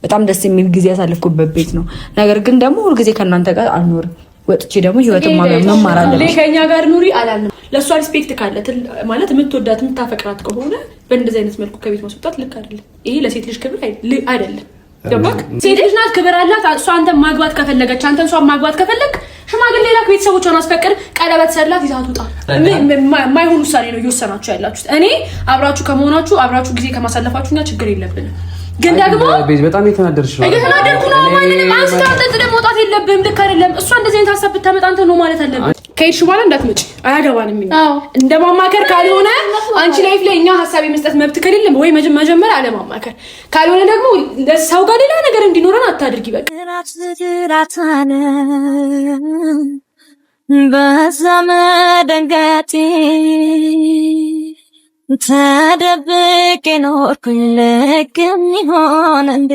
በጣም ደስ የሚል ጊዜ ያሳለፍኩበት ቤት ነው። ነገር ግን ደግሞ ሁሉ ጊዜ ከእናንተ ጋር አልኖርም። ወጥቼ ደግሞ ህይወትን መማር አለብኝ። ከኛ ጋር ኑሪ አላልንም። ለሷ ሪስፔክት ካለ ማለት የምትወዳት የምታፈቅራት ከሆነ በእንደዚህ አይነት መልኩ ከቤት ማስወጣት ልክ አይደለም። ይሄ ለሴት ልጅ ክብር አይደለም። ገባክ? ሴት ልጅ ናት፣ ክብር አላት። እሷ አንተን ማግባት ከፈለገች አንተን እሷን ማግባት ከፈለግ ሽማግሌ ላክ፣ ቤተሰቦቿን አስፈቅድ፣ ቀለበት ሰርላት፣ ይዛት ውጣ። ማይሆን ውሳኔ ነው እየወሰናችሁ ያላችሁት። እኔ አብራችሁ ከመሆናችሁ አብራችሁ ጊዜ ከማሳለፋችሁኛ ችግር የለብንም። ግን ደግሞ በጣም የተናደርሽ ነው። የተናደርኩ ነው ማለት ነው። አንስታንተ ደግሞ መውጣት የለብህም። ልክ አይደለም። እሷ እንደዚህ አይነት ሀሳብ ብታመጣ አንተ ነው ማለት አለብህ። ከሄድሽ በኋላ እንዳትመጪ፣ አያገባንም። እንደማማከር ካልሆነ አንቺ ላይፍ ላይ እኛ ሀሳብ የመስጠት መብት ከሌለ ወይ መጀመሪያ አለማማከር ካልሆነ ደግሞ ለሰው ጋር ሌላ ነገር እንዲኖረን አታድርጊ። በቃ በዘመደንገቴ ተደብቄ ኖርኩኝ ልክም ይሆን እንዴ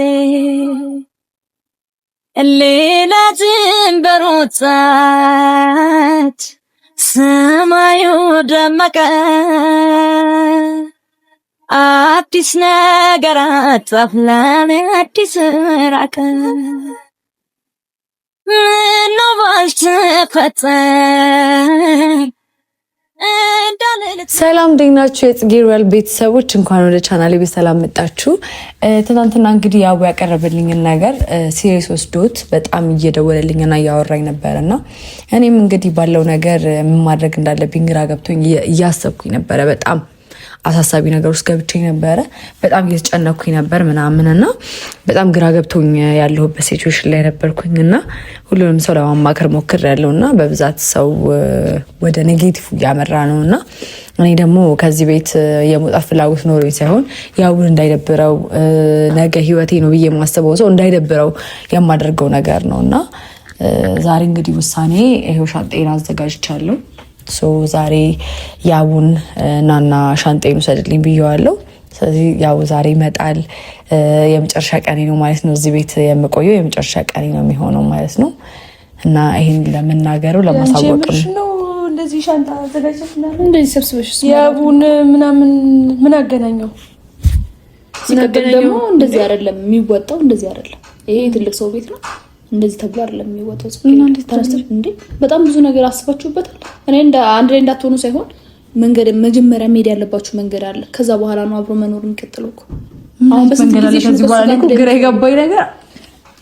ሌላ ጅንበር ወጣች ሰማዩ ደመቀ አዲስ ነገር አጣፍላኔ አዲስ ራቀ ምነው ባልተፈጠር ሰላም ደህናችሁ የጽጌ ሮያል ቤተሰቦች እንኳን ወደ ቻናሌ በሰላም መጣችሁ። ትናንትና እንግዲህ ያው ያቀረበልኝን ነገር ሲሪየስ ወስዶት በጣም እየደወለልኝና እያወራኝ ነበርና እኔም እንግዲህ ባለው ነገር ምን ማድረግ እንዳለብኝ ግራ ገብቶኝ እያሰብኩኝ ነበረ። በጣም አሳሳቢ ነገር ውስጥ ገብቼ ነበረ። በጣም እየተጨነኩኝ ነበር ምናምንና በጣም ግራ ገብቶኝ ያለሁበት ሲቹዌሽን ላይ ነበርኩኝና ሁሉንም ሰው ለማማከር ሞክሬያለሁና በብዛት ሰው ወደ ኔጌቲቭ እያመራ ነውና እኔ ደግሞ ከዚህ ቤት የመውጣት ፍላጎት ኖሮኝ ሳይሆን ያውን እንዳይደብረው ነገ ህይወቴ ነው ብዬ የማስበው ሰው እንዳይደብረው የማደርገው ነገር ነውና ዛሬ እንግዲህ ውሳኔ ይሄው ሻንጤን አዘጋጅቻለሁ። ዛሬ ያውን ናና ሻንጤን ወሰድልኝ ብየዋለሁ። ስለዚህ ያው ዛሬ ይመጣል። የመጨረሻ ቀኔ ነው ማለት ነው። እዚህ ቤት የምቆየው የመጨረሻ ቀኔ ነው የሚሆነው ማለት ነው። እና ይሄን ለመናገረው ለማሳወቅ ነው። እንደዚህ ሻንጣ አዘጋጅተናል። እንደዚህ ሰብስበሽ ያውን ምናምን ምን አገናኘው? ደግሞ እንደዚህ አይደለም የሚወጣው፣ እንደዚህ አይደለም። ይሄ ትልቅ ሰው ቤት ነው። እንደዚህ ተብሎ አይደለም የሚወጣው። ተነስተሽ እንዴ በጣም ብዙ ነገር አስባችሁበታል። እኔ አንድ ላይ እንዳትሆኑ ሳይሆን መንገድ መጀመሪያ መሄድ ያለባችሁ መንገድ አለ። ከዛ በኋላ ነው አብሮ መኖር የሚቀጥለው እኮ። አሁን በስንት ጊዜ ከዚህ በኋላ እኮ ግራ የገባኝ ነገር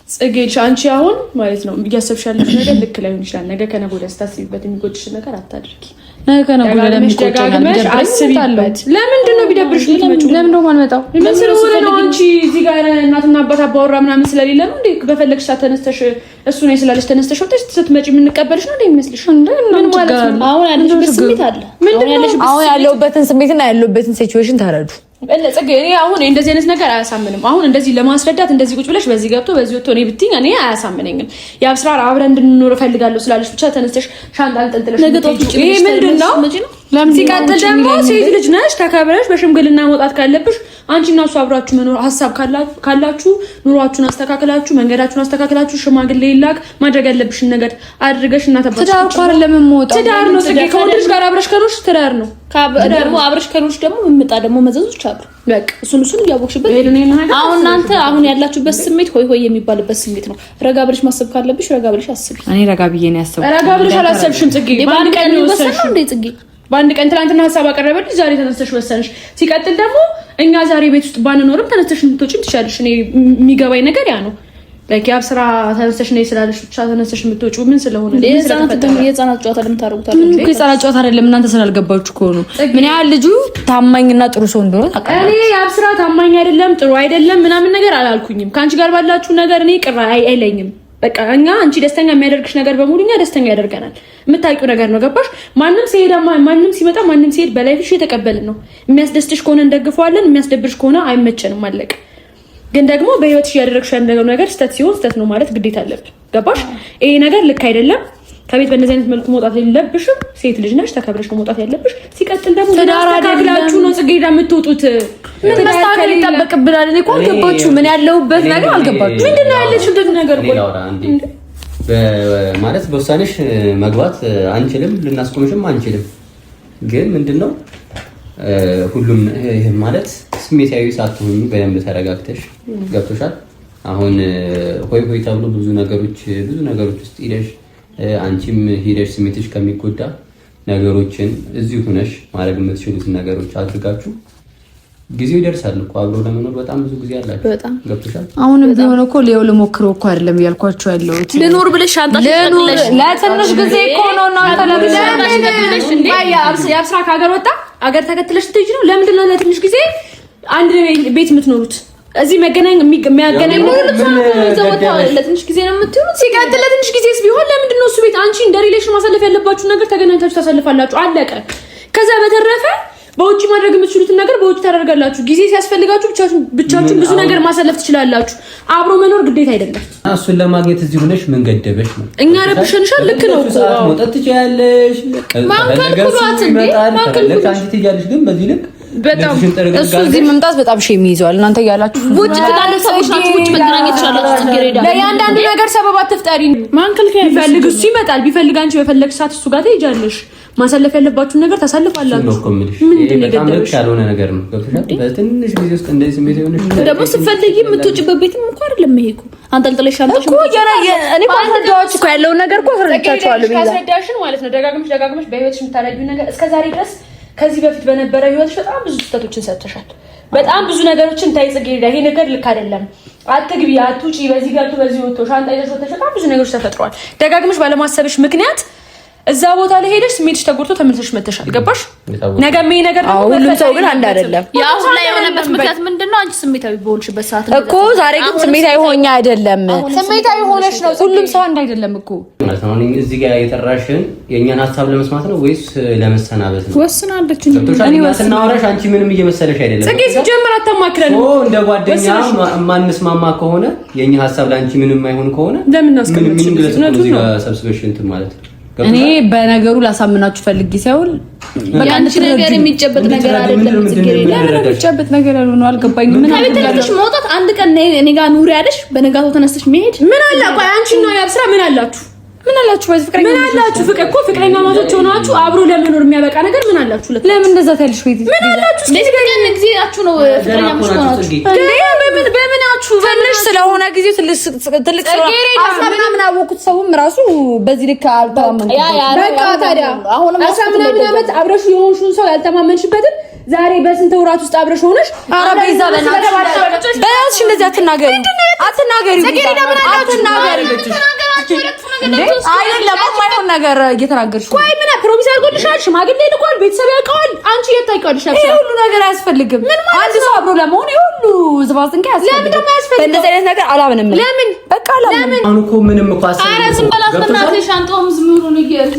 ጽጌሽ አንቺ አሁን ማለት ነው እያሰብሽ ያለሽ ነገር ልክ ላይሆን ይችላል። ነገ ከነገ ወዲያ ስታስቢበት የሚጎድሽ ነገር አታድርጊ። ነገ ከነገ ወዲያ ለሚቆጨኝ አስቢበት። ለምንድን ነው ቢደብርሽ ልትመጪው? ለምን ነው ማልመጣው? ምን ስለሆነ ነው? አንቺ እዚህ ጋር እናትና አባት አባወራ ምናምን ስለሌለ ነው እንዴ? በፈለግሽ ሰዓት ተነስተሽ እሱ ነው ስላለሽ ተነስተሽ ወጥተሽ ስትመጪ የምንቀበልሽ ነው እንዴ የሚመስልሽ? ምን ማለት ነው? አሁን ያለሽበት ስሜት አለ። አሁን ያለሁበትን ስሜትና ያለሁበትን ሲቹዌሽን ተረዱ። ጽጌ እኔ አሁን እንደዚህ አይነት ነገር አያሳምንም። አሁን እንደዚህ ለማስረዳት እንደዚህ ቁጭ ብለሽ በዚህ ገብቶ በዚህ ወጥቶ እኔ ብትይኝ እኔ አያሳምነኝም። የአብስራር አብረን እንድንኖር እፈልጋለሁ ስላለሽ ብቻ ተነስተሽ ሻንጣ አንጠልጥለሽ ይሄ ምንድን ነው? ሲቀጥል ደግሞ ሴት ልጅ ነሽ፣ ተከብረሽ በሽምግልና መውጣት ካለብሽ አንቺና እሱ አብራችሁ መኖር ሀሳብ ካላችሁ ኑሯችሁን አስተካክላችሁ መንገዳችሁን አስተካክላችሁ ሽማግሌ ይላክ ማድረግ ያለብሽን ነገር አድርገሽ እና ተባባችሁ። ትዳር እኮ አይደለም የምወጣው። ትዳር ነው ጽጌ። ከወንድሽ ጋር አብረሽ ከኖርሽ ትዳር ነው። ደግሞ አብረሽ ከኖርሽ ደግሞ የምመጣ ደግሞ መዘዞች አሉ። በቃ እሱን እያወቅሽበት አሁን እናንተ አሁን ያላችሁበት ስሜት ሆይ ሆይ የሚባልበት ስሜት ነው። ረጋ ብለሽ ማሰብ ካለብሽ ረጋ ብለሽ አስቢ። እኔ ረጋ ብዬ ነው ያሰብኩት። ረጋ ብለሽ አላሰብሽም ጽጌ። በአንድ ቀን ነው ወሰንሽ እንዴ ጽጌ? በአንድ ቀን ትናንትና ሀሳብ አቀረበልሽ፣ ዛሬ ተነስተሽ ወሰንሽ። ሲቀጥል ደግሞ እኛ ዛሬ ቤት ውስጥ ባንኖርም ተነስተሽ የምትወጪም ትችያለሽ። እኔ የሚገባኝ ነገር ያ ነው። ላይክ ያብ ስራ ተነስተሽ ነው ስላለሽ ብቻ ተነስተሽ የምትወጪው ምን ስለሆነ ነው? የህፃናት ጨዋታ ለምታረጉት አይደል? ምን የህፃናት ጨዋታ አይደለም። እናንተ ስላልገባችሁ እኮ ነው። ምን ያህል ልጁ ታማኝና ጥሩ ሰው እንደሆነ ታውቃለህ። እኔ ያብ ስራ ታማኝ አይደለም ጥሩ አይደለም ምናምን ነገር አላልኩኝም። ከአንቺ ጋር ባላችሁ ነገር እኔ ቅር አይለኝም። በቃ እኛ አንቺ ደስተኛ የሚያደርግሽ ነገር በሙሉ እኛ ደስተኛ ያደርገናል። የምታውቂው ነገር ነው። ገባሽ? ማንም ሲሄድ ማንም ሲመጣ ማንም ሲሄድ በላይፍሽ የተቀበልን ነው። የሚያስደስትሽ ከሆነ እንደግፈዋለን፣ የሚያስደብርሽ ከሆነ አይመቸንም። አለቀ። ግን ደግሞ በህይወትሽ ያደረግሽ ያለው ነገር ስተት ሲሆን ስተት ነው ማለት ግዴታ አለብን። ገባሽ? ይሄ ነገር ልክ አይደለም። ከቤት በእነዚህ አይነት መልኩ መውጣት የለብሽም። ሴት ልጅ ነሽ፣ ተከብረሽ ነው መውጣት ያለብሽ። ሲቀጥል ደግሞ ትዳር አደግላችሁ ነው ጽጌ ዳ የምትወጡት። ምን መስተካከል ይጠበቅብናል? እኔ እኮ አልገባችሁ። ምን ያለውበት ነገር አልገባችሁ። ምንድነው ያለሽበት ነገር? ማለት በውሳኔሽ መግባት አንችልም፣ ልናስቆምሽም አንችልም። ግን ምንድነው ሁሉም ማለት ስሜታዊ ሳትሆኚ በደንብ ተረጋግተሽ ገብቶሻል። አሁን ሆይ ተብሎ ብዙ ነገሮች ውስጥ ሄደሽ አንቺም ሄደሽ ስሜትሽ ከሚጎዳ ነገሮችን እዚሁ ሆነሽ ማድረግ የምትችሉትን ነገሮች አድርጋችሁ ጊዜው ይደርሳል እኮ አብሮ ለመኖር በጣም ብዙ ጊዜ አላችሁ። ገብቶሻል? አሁንም ቢሆን እኮ ሊው ልሞክረው እኮ አይደለም ያልኳችሁ ያለሁት ልኖር ብለሽ ሻንጣሽ ተቀልለሽ ለትንሽ ጊዜ እኮ ነው እና ተለብለሽ እንዴ የአብስራ ከሀገር ወጣ አገር ተከትለሽ ትሄጂ ነው። ለምንድን ነው ለትንሽ ጊዜ አንድ ቤት የምትኖሩት? እዚህ የሚያገናኝ ለትንሽ ጊዜ ነው የምትሆኑት። ሲቀጥል ለትንሽ ጊዜስ ቢሆን ለምንድን ነው እሱ ቤት አንቺ እንደ ሪሌሽን ማሳለፍ ያለባችሁ ነገር ተገናኝታችሁ ታሳልፋላችሁ። አለቀ። ከዛ በተረፈ በውጭ ማድረግ የምትችሉትን ነገር በውጭ ታደርጋላችሁ። ጊዜ ሲያስፈልጋችሁ ብቻችሁን ብዙ ነገር ማሳለፍ ትችላላችሁ። አብሮ መኖር ግዴታ አይደለም። እሱን ለማግኘት እዚህ ሆነሽ ምን ገደበሽ ነው? እኛ ረብሸንሻል። ልክ ነው እኮ መውጣት ትችያለሽ። ማንከልኩላት እንዴ ማንከልኩላት አንቺ ትያለሽ። ግን በዚህ ልክ በጣም እሱ እዚህ መምጣት በጣም ሼም ይዘዋል። እናንተ ያላችሁ ውጭ ትዳለ ሰዎች ናችሁ። ውጭ መገናኘት ትችላላችሁ። ትገሬዳ ለያንዳንዱ ነገር ሰበብ አትፍጠሪ። ማንከልከ ቢፈልግ እሱ ይመጣል። ቢፈልግ አንቺ በፈለግሽ ሰዓት እሱ ጋር ትሄጃለሽ። ማሳለፍ ያለባችሁ ነገር ታሳልፋላችሁ። ምንድን ነው በጣም ልክ ያልሆነ ነገር ነው። ገብቶሻል? በትንሽ ጊዜ ውስጥ እንደዚህ ስሜት የሆነሽ ደግሞ ስትፈልጊ የምትወጪበት ቤትም እንኳን አይደለም ይሄ እኮ አንጠልጥለሽ ሻንጣሽ እኮ እኔ ባንዳዎች እኮ ያለውን ነገር እኮ አስረዳችኋለሁ። ካስረዳሽን ማለት ነው ደጋግመሽ በህይወትሽ የምታደርጊው ነገር እስከዛሬ ድረስ ከዚህ በፊት በነበረ ህይወትሽ በጣም ብዙ ስህተቶችን ሰርተሻል። በጣም ብዙ ነገሮችን ታይ ጽጌረዳ፣ ይሄ ነገር ልክ አይደለም፣ አትግቢ፣ አትውጪ፣ በዚህ ገብቶ በዚህ ወጥቶ ሻንጣ ይዘሽ ወጥተሽ በጣም ብዙ ነገሮች ተፈጥሯል። ደጋግመሽ ባለማሰብሽ ምክንያት እዛ ቦታ ላይ ሄደሽ ስሜትሽ ተጎድቶ ተመልሰሽ መተሻል። ገባሽ? ነገም ይሄ ነገር ደግሞ ሁሉም ሰው ግን አንድ አይደለም። የአሁን ላይ የሆነበት ምክንያት ምንድነው? አንቺ ስሜታዊ በሆንሽበት ሰዓት እኮ ዛሬ ግን ስሜታዊ ሆኛ አይደለም። ስሜታዊ ሆነሽ ነው። ሁሉም ሰው አንድ አይደለም እኮ ማለት ነው። እዚህ ጋር የጠራሽን የእኛን ሀሳብ ለመስማት ነው ወይስ ለመሰናበት ነው? ወስናለች። እኔ ስናወራሽ አንቺ ምንም እየመሰለሽ አይደለም። ጽጌ ሲጀምር አታማክረን እንደ ጓደኛ ማንስማማ ከሆነ የኛ ሀሳብ ለአንቺ ምንም አይሆን ከሆነ ለምን አስቀምጥሽ? እዚህ ጋር ሰብስበሽ እንትን ማለት ነው። እኔ በነገሩ ላሳምናችሁ ፈልጌ ሳይሆን በቃ አንቺ ነገር የሚጨበጥ ነገር አይደለም። ጽጌረዳ የሚጨበጥ ነገር ያልሆነው አልገባኝም። ምን አለሽ? መውጣት አንድ ቀን እኔ ጋር ኑሪ ያለሽ በነጋታው ተነስተሽ መሄድ ምን አለ? ቆይ አንቺና ያብስራ ምን አላችሁ? ምን አላችሁ? በዚህ ፍቅረኛ ምን አላችሁ? ፍቅር እኮ ፍቅረኛ ማቶች ሆናችሁ አብሮ ለመኖር የሚያበቃ ነገር ምን አላችሁ? ለምን እንደዛ ታልሽ? ቤት ምን አላችሁ? ለዚህ ቀን ጊዜያችሁ ነው ፍቅረኛ ሆናችሁ በምናችሁ ትንሽ ስለሆነ ጊዜው ትልቅ ስለሆነ ምናምን አወኩት። ሰውም ራሱ በዚህ ልክ አልተማመንኩም። በቃ ታዲያ አሁንም ምናምን ዓመት አብረሽ የሆንሽውን ሰው ያልተማመንሽበትን ዛሬ በስንት ወራት ውስጥ አብረሽ ሆነሽ አረበይዛ በእናትሽ እንደዚህ አትናገሪ፣ አትናገሪ፣ አይደለም የማይሆን ነገር እየተናገርሽ ነው። ቆይ ምን ፕሮሚስ አድርጎልሻል? ሽማግሌ ልኳል፣ ቤተሰብ ያውቀዋል። አንቺ የት ታውቂዋለሽ? ይሄ ሁሉ ነገር አያስፈልግም። አንድ ሰው አብሮ ለመሆን ይሄ ሁሉ ዝባዝንካ ያስፈልጋል። ለምን ደግሞ ያስፈልጋል? በእንደዚህ አይነት ነገር አላምንም። ለምን በቃ አላምንም። አሁን እኮ ምንም እኮ አሰብ ኧረ ዝም በላት በእናትሽ። ሻንጣውም ዝም ብሎ ነው እያለ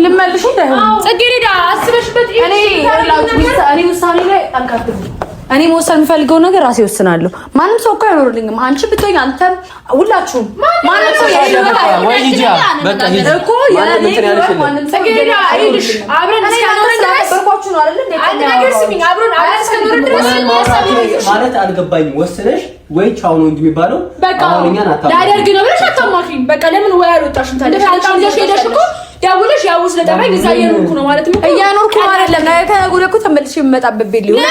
ልመልሽ እንዳይሆን ጽጌረዳ አስበሽበት። እኔ ውሳኔ ላይ አንካትም። እኔ መወሰን የምፈልገው ነገር ራሴ ወስናለሁ። ማንም ሰው እኮ አይኖርልኝም። አንቺ ብትሆኝ አንተም ሁላችሁም ማንም ሰው ወይ ሂጂ በቃ ሂጂ እኮ ማንም ሰው ጽጌረዳ አይልሽ አብረን እስከኖርን ድረስ በርኳችሁ ነው አይደል? አንድ ነገር ስሚኝ፣ አብረን እስከኖርን ድረስ ማለት አልገባኝም። ወስነሽ ወይ ቻው ነው እንጂ የሚባለው አሁን እኛን አታውቂም። ላደርግ ነው ብለሽ አታማክሪኝ። በቃ ለምን ወይ አልወጣሽም ታዲያ? ሻንጣ ይዘሽ ሄደሽ እኮ ደውለሽ ያው ስለጠራኝ እዛ እየኖርኩ ነው ማለት ነው። እያኖርኩ አይደለም። ነገ ከነገ ወዲያ እኮ ተመልሼ የምመጣበት ቤት ሊሆን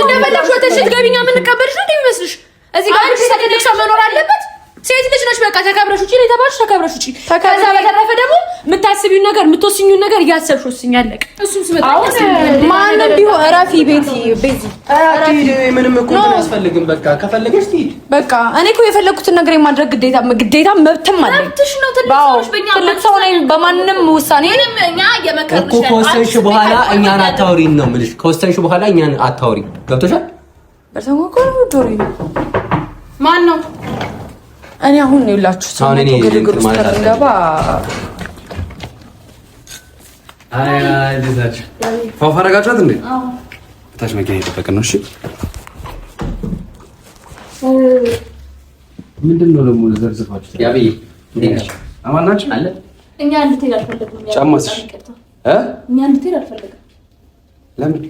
እንደፈለግሽ ወተሽ ትገቢኛ የምንቀበልሽ ነው እንደሚመስልሽ? እዚህ ጋር ትልቅ ሰው መኖር አለበት። ሴት ልጅ ነሽ። በቃ ተከብረሽ ውጪ ነው የተባልሽ፣ ተከብረሽ ውጪ። ከዛ በተረፈ ደግሞ የምታስቢውን ነገር የምትወስኙን ነገር እያሰብሽ ወስኝ። አለቀ። እሱም ስመጣ ማንም ቢሆን እረፊ ቤቲ ምንም እኮ አያስፈልግም። በቃ ከፈለገሽ ትሂድ። በቃ እኔ እኮ የፈለኩትን ነገር የማድረግ ግዴታ መብትም አለኝ። ትሽ ነው ትልቅ ሰው ነኝ። በማንም ውሳኔ እኛ እየመከርንሽ እኮ ከወሰንሽ በኋላ እኛን አታወሪን ነው የምልሽ። ከወሰንሽ በኋላ እኛን አታወሪን። ገብቶሻል? በርተው እኮ ነው ዶሪ ማን ነው? እኔ አሁን ነው ይላችሁ ሰው ግርግር ውስጥ ተረጋባ። አይ ልዛችሁ ፋፋራጋቻት እንዴ? አዎ ታች መኪና እየጠበቅን ነው። እሺ ምንድነው ደግሞ ዘርዝፋችሁ? ያቢ እንዴት አማን ናችሁ? አለ እኛ እንድትሄድ አልፈለግም። ጫማስ እኛ እንድትሄድ አልፈለግም። ለምን?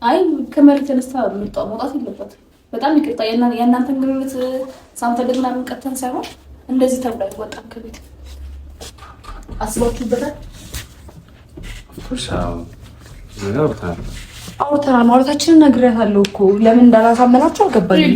አይ ከመሬት ተነስታ መውጣት የለበትም። በጣም ይቅርታ። የእናንተን ግንኙነት ሳንፈልግ ምናምን ቀጥተን ሳይሆን እንደዚህ ተብሎ አይወጣም ከቤት። አስባችሁበታል? ቁርሳው ነገር አውርተናል። ማውራታችንን ነግሬያታለሁ እኮ ለምን እንዳላሳመናችሁ አልገባኝም።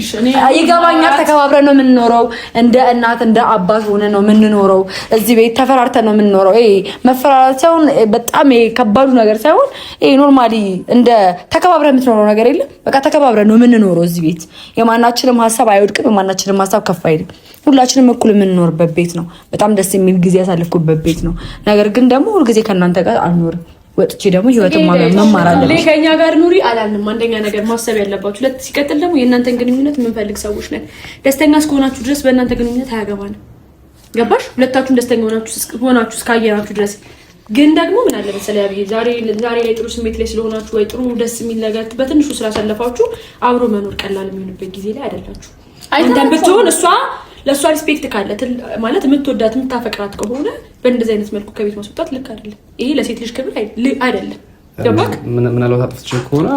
ይገባኛል። ተከባብረን ነው የምንኖረው። እንደ እናት እንደ አባት ሆነ ነው የምንኖረው። እዚህ ቤት ተፈራርተን ነው የምንኖረው። ይሄ መፈራራት ሳይሆን በጣም ከባዱ ነገር ሳይሆን ይሄ ኖርማሊ እንደ ተከባብረን የምትኖረው ነገር የለም። በቃ ተከባብረን ነው የምንኖረው እዚህ ቤት። የማናችንም ሀሳብ አይወድቅም፣ የማናችንም ሀሳብ ከፍ አይልም። ሁላችንም እኩል የምንኖርበት ቤት ነው። በጣም ደስ የሚል ጊዜ ያሳለፍኩበት ቤት ነው። ነገር ግን ደግሞ ሁልጊዜ ከእናንተ ጋር አልኖርም። ወጥቼ ደግሞ ህይወትን መማር አለብኝ። ከኛ ጋር ኑሪ አላልንም። አንደኛ ነገር ማሰብ ያለባችሁ ሁለት፣ ሲቀጥል ደግሞ የእናንተን ግንኙነት የምንፈልግ ሰዎች ነን። ደስተኛ እስከሆናችሁ ድረስ በእናንተ ግንኙነት አያገባንም። ገባሽ? ሁለታችሁም ደስተኛ ሆናችሁ እስካየናችሁ ድረስ ግን ደግሞ ምን አለ መሰለኝ አብይ ዛሬ ላይ ጥሩ ስሜት ላይ ስለሆናችሁ ወይ ጥሩ ደስ የሚል ነገር በትንሹ ስላሳለፋችሁ አብሮ መኖር ቀላል የሚሆንበት ጊዜ ላይ አይደላችሁ። አንተም ብትሆን እሷ ለሷ ሪስፔክት ካለ ማለት የምትወዳት የምታፈቅራት ከሆነ በእንደዚህ አይነት መልኩ ከቤት ማስወጣት ልክ አይደለም። ይሄ ለሴት ልጅ ክብር አይደለም። ገባክ? ምናልባት አጥፍቼ ከሆነ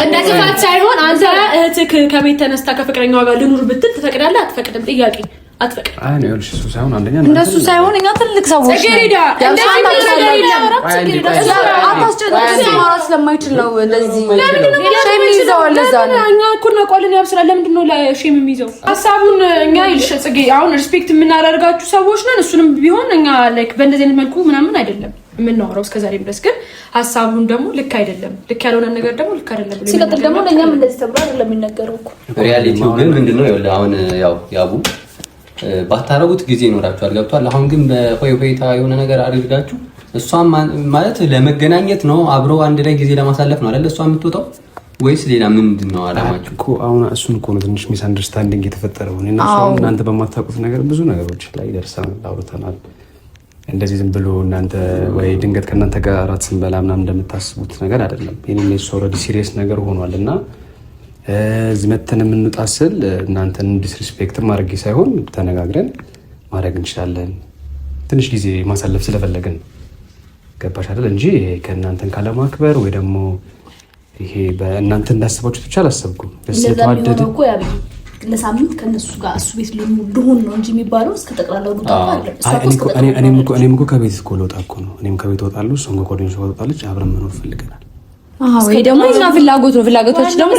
እንደዚህ ፋት ሳይሆን አንተ እህትህ ከቤት ተነስታ ከፍቅረኛዋ ጋር ልኑር ብትል ትፈቅዳለህ? አትፈቅድም? ጥያቄ አትፈቅድም? አይ ነው እሱ ሳይሆን አንደኛ እንደሱ ሳይሆን እኛ ትልቅ ሰዎች ነን። ስለማይችል ነው እንደዚህ ሼም ይዘዋል። ለዛ ነው እኛ እኮ ነቆልን ያብስራል። ለምንድን ነው ሼም የሚይዘው ሀሳቡን? እኛ ይልሽ ጽጌ አሁን ሪስፔክት የምናደርጋችሁ ሰዎች ነን። እሱንም ቢሆን እኛ ላይክ በእንደዚህ አይነት መልኩ ምናምን አይደለም የምናወራው እስከዛሬ ድረስ። ግን ሀሳቡን ደግሞ ልክ አይደለም፣ ልክ ያልሆነ ነገር ደግሞ ልክ አይደለም ብሎ ሲቀጥል ደግሞ ለእኛም እንደዚህ ተብሎ አይደለም የሚነገረው እኮ። ሪያሊቲው ግን ምንድነው? አሁን ያው ያቡ ባታረጉት ጊዜ ይኖራችኋል። ገብቷል። አሁን ግን በሆይታ የሆነ ነገር አድርጋችሁ እሷም ማለት ለመገናኘት ነው፣ አብረው አንድ ላይ ጊዜ ለማሳለፍ ነው አይደል? እሷ የምትወጣው ወይስ ሌላ ምንድን ነው አላማችሁ? እኮ አሁን እሱን እኮ ነው ትንሽ ሚስ አንደርስታንዲንግ የተፈጠረው። እኔና እሷ እናንተ በማታውቁት ነገር ብዙ ነገሮች ላይ ደርሰናል፣ አውርተናል። እንደዚህ ዝም ብሎ እናንተ ወይ ድንገት ከእናንተ ጋር እራት ስንበላ ምናምን እንደምታስቡት ነገር አይደለም። የኔ ሜስ ኦልሬዲ ሲሪየስ ነገር ሆኗል እና እዚህ መተን የምንወጣ ስል እናንተን ዲስሪስፔክት ማድረግ ሳይሆን ተነጋግረን ማድረግ እንችላለን። ትንሽ ጊዜ ማሳለፍ ስለፈለግን ገባሽ አይደል? እንጂ ከእናንተን ካለማክበር ወይ ደግሞ ይሄ በእናንተ እንዳስባችሁት ብቻ አላሰብኩም። ስለተዋደደ እኮ ያ ለሳምንት ከነሱ ጋር እሱ ቤት ልሁን ነው እንጂ የሚባለው እስከ ጠቅላላው ዱጣ አይደለም። እኔም እኮ ከቤት እኮ ልወጣ እኮ ነው። እኔም ከቤት እወጣለሁ፣ እሷም ከጓደኞቿ ትወጣለች። አብረን መኖር ፈልገናል። ወይ ደግሞ እኛ ፍላጎት ነው። ፍላጎቶች ደግሞ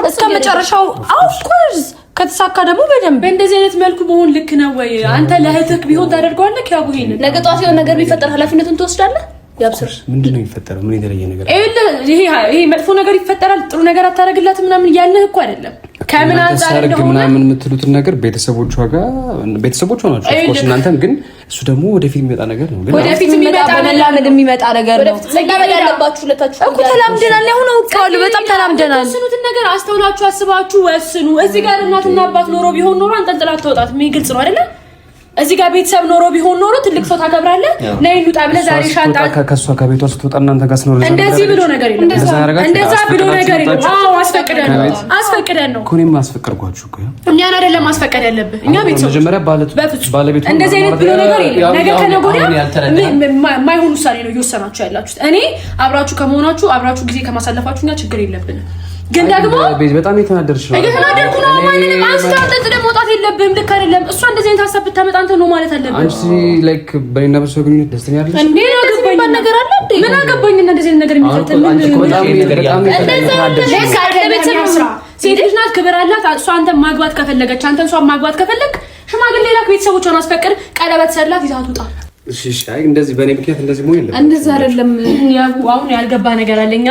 እስከ መጨረሻው ኦፍ ኮርስ ከተሳካ ደግሞ በደንብ በእንደዚህ አይነት መልኩ በሆን ልክ ነው ወይ? አንተ ለእህትህ ቢሆን ታደርገዋለህ? ያው ይሄን ነገ ጧት የሆነ ነገር ቢፈጠር ኃላፊነቱን ትወስዳለህ? ያብስር ምንድነው የሚፈጠረው? ምን የተለየ ነገር ይሄ መጥፎ ነገር ይፈጠራል፣ ጥሩ ነገር አታረግላትም ምናምን ያለህ እኮ አይደለም። ከምን አንፃር እንደሆነ ምናምን የምትሉትን ነገር ቤተሰቦቿ ጋር ቤተሰቦቿ ናቸው ኦፍ ኮርስ እናንተም። ግን እሱ ደግሞ ወደፊት የሚመጣ ነገር ነው። ግን ወደፊት የሚመጣ በመላመድ የሚመጣ ነገር ነው። መላመድ ያለባችሁ ሁለታችሁ እኮ ተላምደናል። አሁን አውቃለሁ፣ በጣም ተላምደናል። ወስኑትን ነገር አስተውላችሁ አስባችሁ ወስኑ። እዚህ ጋር እናትና አባት ኖሮ ቢሆን ኖሮ አንጠልጥላት ተወጣት። ምን ግልጽ ነው አይደለ? እዚህ ጋር ቤተሰብ ኖሮ ቢሆን ኖሮ ትልቅ ሰው ታከብራለህ። ነይ እንውጣ ብለህ ዛሬ ሻንጣ ከሷ ከቤቷ ስትወጣ እናንተ ጋር ስኖር እንደዚህ ብሎ ነገር የለም። እንደዛ ብሎ ነገር የለም። አዎ አስፈቅደን ነው። እኔም አስፈቀድኳችሁ እኮ እኛን አይደለም ማስፈቀድ ያለብህ። እኛ ቤተሰብ መጀመሪያ ባለቤቱ እንደዚህ አይነት ብሎ ነገር የለም። ነገ ከነገ ወዲያ የማይሆን ውሳኔ ነው እየወሰናችሁ ያላችሁት። እኔ አብራችሁ ከመሆናችሁ አብራችሁ ጊዜ ከማሳለፋችሁ እኛ ችግር የለብንም። ግን ደግሞ በጣም የተናደርሽ ነው። እየተናደርኩ ነው። ማንንም አንስታንተ መውጣት የለብህም። ልክ አይደለም። እሷ እንደዚህ አይነት ሀሳብ ብታመጣ አንተ ነው ማለት አለብህ። አንቺ ላይክ በእኔና በሷ ግንኙነት ደስተኛ አይደለሽ? እንዴ አገባኝ ነገር አለ እንዴ? ምን አገባኝ እና እንደዚህ አይነት ነገር የሚከተል ምን ሴት ልጅ ናት፣ ክብር አላት። እሷ አንተን ማግባት ከፈለገች አንተን እሷን ማግባት ከፈለግ ሽማግሌ ላክ፣ ቤተሰቦቿን አስፈቅድ፣ ቀለበት ሰርላት፣ ይዛት ውጣ። እሺ አይ እንደዚህ በእኔ ምክንያት እንደዚህ መሆን የለም። እንደዛ አይደለም። አሁን ያልገባ ነገር አለኛ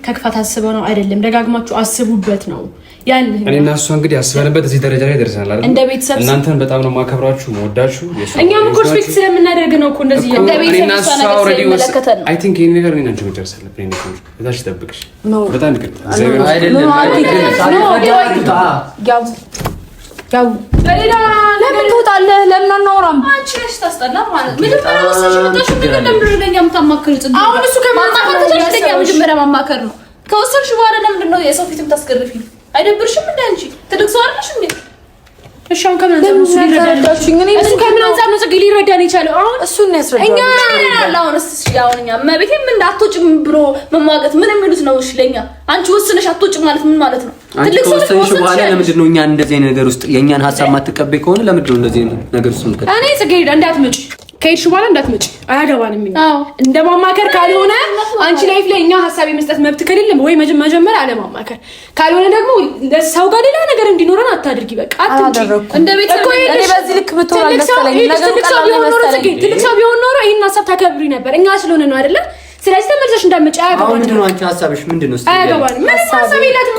ከክፋት አስበው ነው አይደለም፣ ደጋግማችሁ አስቡበት ነው ያን። እኔና እሷ እንግዲህ አስበንበት እዚህ ደረጃ ላይ ደርሰናል አይደል? እንደ ቤተሰብ እናንተን በጣም ነው ማከብራችሁ መወዳችሁ። እኛም እኮ ሪስፔክት ስለምናደርግ ነው እኮ እንደዚህ እንደ ቤተሰብ እሷ ነገር ስለሚመለከተን ነው። አይ ቲንክ ይሄን ነገር እኔና አንቺ መጨረስ አለብን። እኔ ነው በታች ጠብቅሽ በጣም ይቅርታ አይደለም ያው ለሌላ ለምን ትወጣለህ? ለምን አናወራም? አንቺ ነሽ ታስጠላ ማለት ምን ተራውሰሽ መጣሽ? ምን እንደምንለኛ የምታማክሩ ጽጌ አሁን እሱ ከማማከር ተጀምረኛ መጀመሪያ ማማከር ነው። ከወሰንሽ በኋላ ለምንድን ነው የሰው ፊትም ታስገርፊ? አይደብርሽም? እንደ አንቺ ትልቅ ሰው አይደለሽ እንዴ? እሺ አሁን ከምን አንፃር ነው ጽጌ ሊረዳን የቻለው? አሁን እሱን ያስረዳው እኛ አሁን እስቲ አሁን እኛ መቤቴም እንዳትወጭም ብሎ መሟገት ምን የሚሉት ነው? እሺ ለኛ አንቺ ወስነሽ አትወጭም ማለት ምን ማለት ነው? ትልቅ ሰው ወስነሽ በኋላ ለምንድን ነው እኛን እንደዚህ አይነት ነገር ውስጥ የእኛን ሀሳብ ማትቀበይ ከሆነ ለምንድን ነው እንደዚህ አይነት ነገር ውስጥ እንከ እኔ ጽጌ እንዳትመጪ ከሄድሽ በኋላ እንዳትመጪ አያገባንም። እንደ ማማከር ካልሆነ አንቺ ላይፍ ላይ እኛ ሀሳብ የመስጠት መብት ከሌለም ወይ መጀመሪያ አለማማከር ካልሆነ ደግሞ ለሰው ጋር ሌላ ነገር እንዲኖረን አታድርጊ። በቃ አትንጪ። እንደ ቤት እኮ እኔ በዚህ ልክ ብትወራ አልመሰለኝ ነገር ትልቅ ሰው ቢሆን ኖሮ ይሄን ሀሳብ ታከብሪ ነበር። እኛ ስለሆነ ነው አይደለ? ስለዚህ ተመልሰሽ እንዳትመጪ አያገባንም። ምንድን ነው አንቺ ሀሳብሽ? ምንድን ነው? አያገባንም። ምንም ሀሳብ የላትም።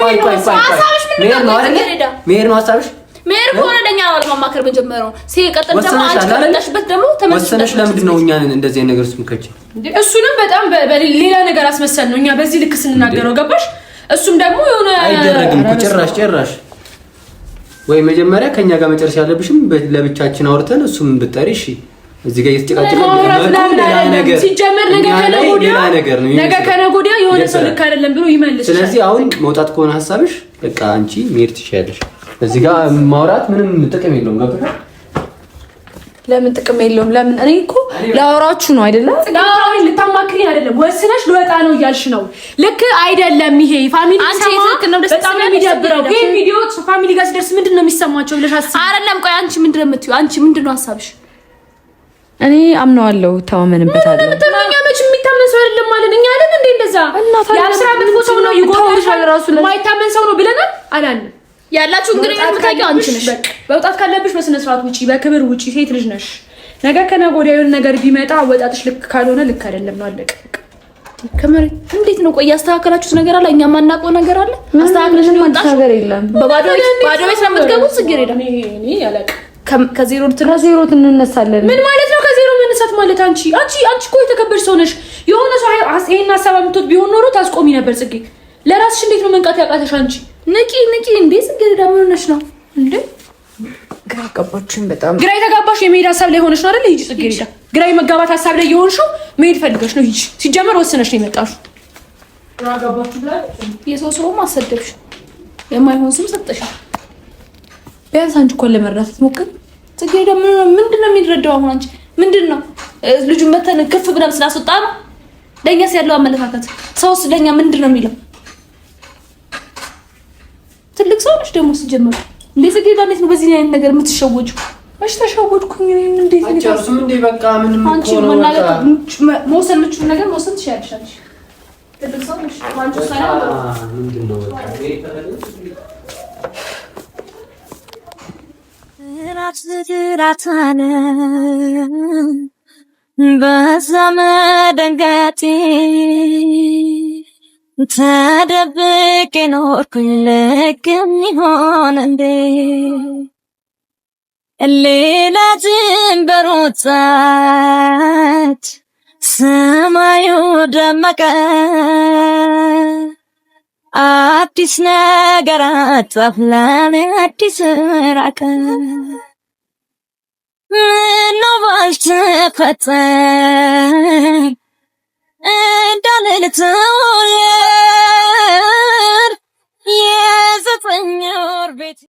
ሀሳብሽ ምንድን ነው? መሄድ ነው ሀሳብሽ? መሄድ ከሆነ ለኛ ማማከር መጀመሪያው ሲቀጥል ደግሞ አንቺ ከተነሽበት ደግሞ ወሰነሽ። ለምንድን ነው እኛን እንደዚህ አይነት ነገር ስምከች? እሱንም በጣም በሌላ ነገር አስመሰል ነው እኛ በዚህ ልክ ስንናገረው ገባሽ? እሱም ደግሞ የሆነ አይደረግም እኮ ጭራሽ ወይ መጀመሪያ ከኛ ጋር መጨረስ ያለብሽም ለብቻችን አውርተን እሱም ብትጠሪ እሺ። እዚህ ጋር እየተጨቃጨቀ ነገር ሲጀመር ነገ ከነገ ወዲያ የሆነ ሰው ልክ አይደለም ብሎ ይመልስ። ስለዚህ አሁን መውጣት ከሆነ ሀሳብሽ በቃ አንቺ መሄድ ትችያለሽ። እዚህ ጋር ማውራት ምንም ጥቅም የለውም። ገብቶሻል? ለምን ጥቅም የለውም? ለምን እኔ እኮ ላወራችሁ ነው አይደለ? ላወራው ልታማክሪ አይደለም። ወስነሽ ልወጣ ነው እያልሽ ነው። ልክ አይደለም። ይሄ ፋሚሊ በጣም ነው የሚደብረው። ይሄ ቪዲዮ ፋሚሊ ጋር ሲደርስ ምንድን ነው የሚሰማቸው ብለሽ አስቢ። አይደለም ቆይ አንቺ ምንድን ነው የምትይው? አንቺ ምንድን ነው ሀሳብሽ? እኔ አምነዋለሁ፣ ተማመንበታለሁ። ምንድነው መች የሚታመን ሰው አይደለም ማለት እኛ አይደል እንዴ? እንደዛ ያስራ መጥፎ ሰው ነው ይጎዳሻል፣ ራሱ ማይታመን ሰው ነው ብለናል አላልን? ያላችሁ እንግዲህ የምታውቂው አንቺ ነሽ። መውጣት ካለብሽ በስነ ስርዓት ውጪ፣ በክብር ውጪ። ሴት ልጅ ነሽ። ነገ ከነገ ወዲያ የሆነ ነገር ቢመጣ ወጣትሽ ልክ ካልሆነ ልክ አይደለም ነው አለቀ። ከመሬት እንዴት ነው ቆይ ያስተካከላችሁት ነገር አለ? እኛ ማናውቀው ነገር አለ? አስተካክለሽ ነው ወጣሽ? ነገር የለም። ባዶ ቤት ነው የምትገቡት? ጽጌረዳ እኔ ያለቀ ከዜሮ እንነሳለን። ምን ማለት ነው ከዜሮ መነሳት ማለት? አንቺ እኮ የተከበርሽ ሰው ነሽ። የሆነ ሰው ይሄን ሀሳብ አምጥቶት ቢሆን ኖሮ ታስቆሚ ነበር። ጽጌ ለራስሽ እንዴት ነው መንቃት ያቃተሽ? አንቺ ንቂ እንዴ! ጽጌረዳ ምን ሆነሽ ነው እንዴ? ግራ ገባችሁኝ። በጣም ግራ የተጋባሽ የመሄድ ሀሳብ ላይ ሆነሽ ነው አይደል? ሂጂ ጽጌረዳ። ግራ የመጋባት ሀሳብ ላይ የሆንሽው መሄድ ፈልገሽ ነው። ሂጂ። ሲጀመር ወስነሽ ነው የመጣሽው። ግራ ገባችሁ ብላለች። የሰው ሰውም አሰደብሽ፣ የማይሆን ስም ሰጠሽ። ቢያንስ አንቺ እኮ ለመረዳት ትሞክር። ጽጌረዳ ምንድን ነው የሚረዳው? አሁን አንቺ ምንድን ነው ልጁን መተን ከፍ ብለን ስላስወጣ ነው? ለእኛስ ያለው አመለካከት ሰውስ ለእኛ ምንድን ነው የሚለው? ትልቅ ሰው ነሽ ደግሞ ሲጀመር። እንዴ ጽጌረዳ እንዴት ነው በዚህ አይነት ነገር የምትሸወጂው? እሺ ተሸወድኩኝ። እንዴት ነው አቻርሱም እንዴ? በቃ ምንም አንቺ መናገር መወሰን የምትችይው ነገር መወሰን ትችያለሽ። ትልቅ ሰው ነሽ። አንቺ ሳይሆን ምንድን ነው በቃ ራታነ በዘመደንገቴ ተደብቄ ኖርኩኝ። ልክ የሚሆን እንዴ ሌላ ጅንበር ወጣች፣ ሰማዩ ደመቀ፣ አዲስ ነገር አጣፍላን አዲስ ራቀ። ምነው ባልተፈጠር እንዳልልተው